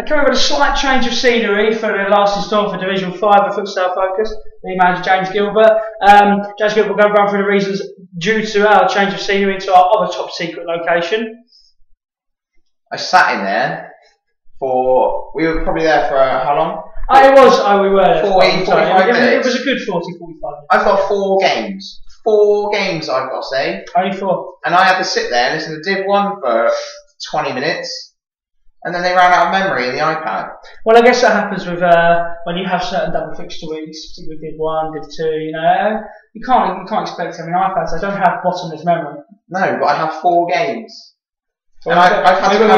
Okay, we've got a slight change of scenery for the last instalment for Division 5 of Futsal Focus. The manager James Gilbert. James Gilbert will go run through the reasons due to our change of scenery into our other top secret location. I sat in there we were probably there for how long? We were there 45 minutes. It was a good 40, 45 minutes. I've got 4 games. 4 games I've got to say. Only 4. And I had to sit there and listen to Div 1 for 20 minutes. And then they ran out of memory in the iPad. Well, I guess that happens with when you have certain double fixture weeks, particularly Div 1, Div 2. You can't expect them in iPads. They don't have bottomless memory. No, but I have 4 games. Well,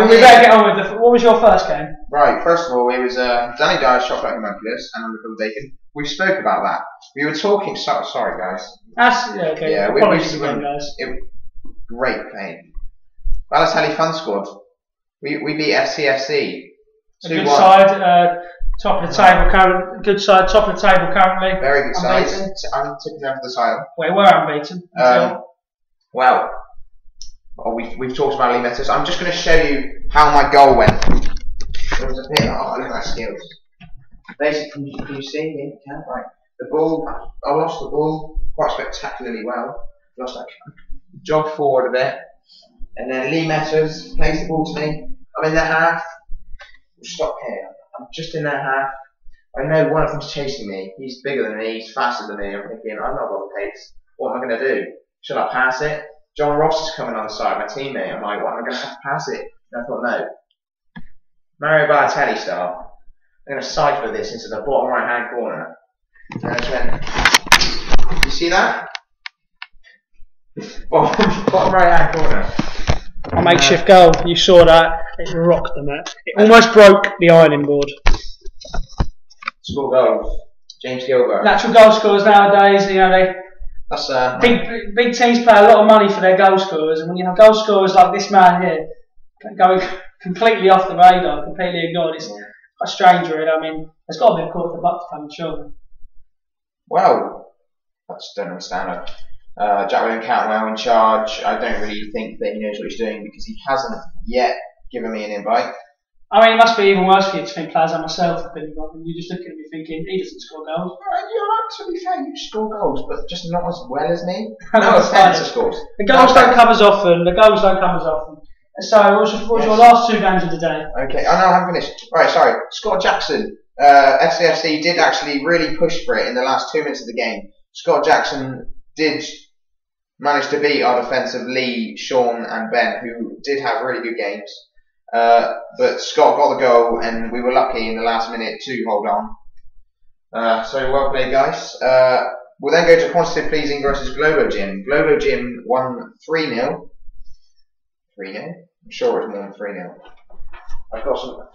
we better get on with what was your first game? Right, first of all, it was Danny Dyer's chocolate homunculus and undercooked bacon. We spoke about that. We were talking. Sorry, guys. Okay. Yeah, apologies again, guys. Great playing. Balotelli Fun Squad. We beat FCFC. A good side, top of the table currently. Good side, top of the table currently. Very good side. Unbeaten. I'm tipping them for the title. We were unbeaten. We've talked about Lee Metas. I'm just going to show you how my goal went. There was a bit. Oh, look at my skills. Basically, can you see me? Yeah, right. The ball. I lost the ball quite spectacularly well. Lost that. Jogged forward a bit, and then Lee Metas plays the ball to me. I'm in their half. Stop here. I'm just in their half. I know one of them's chasing me. He's bigger than me. He's faster than me. I'm thinking, I'm not got the pace. What am I going to do? Should I pass it? John Ross is coming on the side, my teammate. I'm like, what? I'm going to have to pass it. And I thought, no. Mario Balotelli style. I'm going to cipher this into the bottom right hand corner. And I just went, you see that? bottom right hand corner. A makeshift goal. You saw that. It rocked the net. It almost broke the ironing board. Score goals. James Gilbert. Natural goal scorers nowadays, That's big teams pay a lot of money for their goal scorers, and when you have goal scorers like this man here, going completely off the radar, completely ignored, it's quite strange, really. I mean, there's got to be a quarter buck coming, surely. Well, I just don't understand it. Jack William Cantwell in charge. I don't really think that he knows what he's doing because he hasn't yet given me an invite. I mean, it must be even worse for you to think players like myself have been involved, and you're just looking at me thinking, he doesn't score goals. To be fair, you score goals, but just not as well as me. No offence, of course. The goals don't come as often. So, what was your last 2 games of the day? Okay, I haven't finished. Right, sorry. Scott Jackson. FCFC did actually really push for it in the last 2 minutes of the game. Scott Jackson did manage to beat our defensive Lee, Sean and Ben, who did have really good games. But Scott got the goal and we were lucky in the last minute to hold on. So well played, guys. We'll then go to Quantitative Pleasing versus Globo Gym. Globo Gym won 3-0. 3-0? I'm sure it was more than 3-0. I've got some.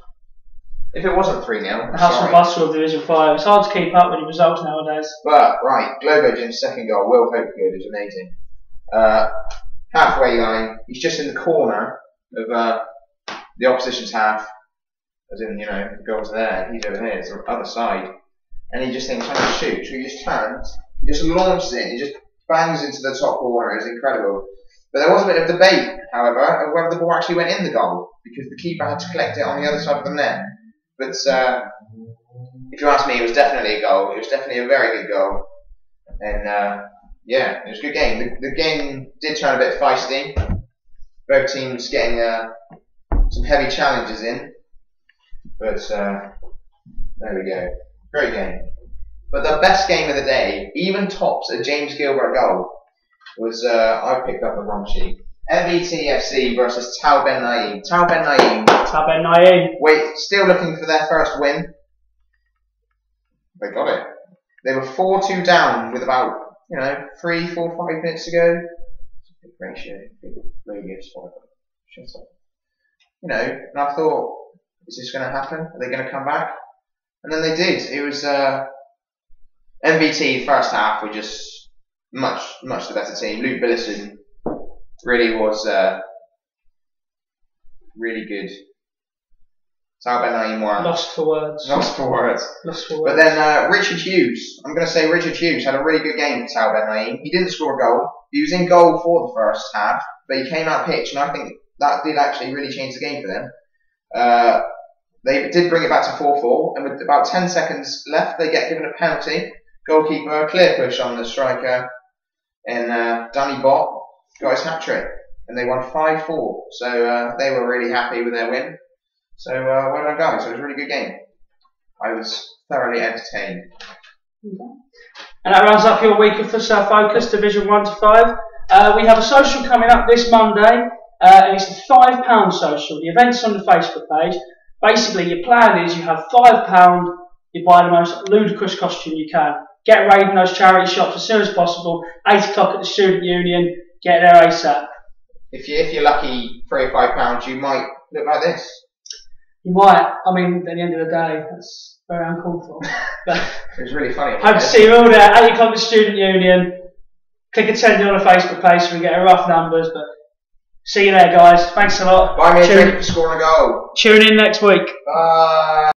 If it wasn't 3-0, Hustle and bustle of Division 5. It's hard to keep up with the results nowadays. But, right, Globo Gym's second goal, Will Hopegood, is amazing. Halfway line, he's just in the corner of the opposition's half. As in, the goal's there, and he's over here, it's the other side. And he just thinks, I'm going to shoot. So he just turns, he just launches it, and he just bangs into the top corner. It's incredible. But there was a bit of debate, however, of whether the ball actually went in the goal, because the keeper had to collect it on the other side of the net. But if you ask me, it was definitely a goal. It was definitely a very good goal. And yeah, it was a good game. The game did turn a bit feisty. Both teams getting some heavy challenges in. But there we go. Great game. But the best game of the day, even tops a James Gilbert goal, was I picked up the wrong sheet. MBTFC versus Tau Ben Naim. Tau Ben Naim. Wait, still looking for their first win. They got it. They were 4-2 down with about 3, 4, 5 minutes to go. It's a big ratio, big radio spot. And I thought, is this going to happen? Are they going to come back? And then they did. It was MBT first half were just much the better team. Luke Billison really was really good. Tau Ben Naim won. Lost for words. But then Richard Hughes. I'm going to say Richard Hughes had a really good game for Tau Ben Naim. He didn't score a goal. He was in goal for the first half, but he came out pitch, and I think that did actually really change the game for them. They did bring it back to 4-4, and with about 10 seconds left, they get given a penalty. Goalkeeper, clear push on the striker, and Danny Bott got his hat-trick, and they won 5-4. So they were really happy with their win. So well done, guys. It was a really good game. I was thoroughly entertained. And that rounds up your week of Futsal Focus, Division 1 to 5. We have a social coming up this Monday, and it's the £5 social. The event's on the Facebook page. Basically, your plan is you have £5, you buy the most ludicrous costume you can. Get raiding those charity shops as soon as possible. 8 o'clock at the Student Union, get there ASAP. If you're lucky, £3 or £5, you might look like this. You might. I mean, at the end of the day, that's very uncalled for. But it was really funny. Hope to see you all there, 8 o'clock at the Student Union. Click attend on the Facebook page so we get rough numbers. But see you there, guys. Thanks a lot. Buy me a drink for scoring a goal. Tune in next week. Bye.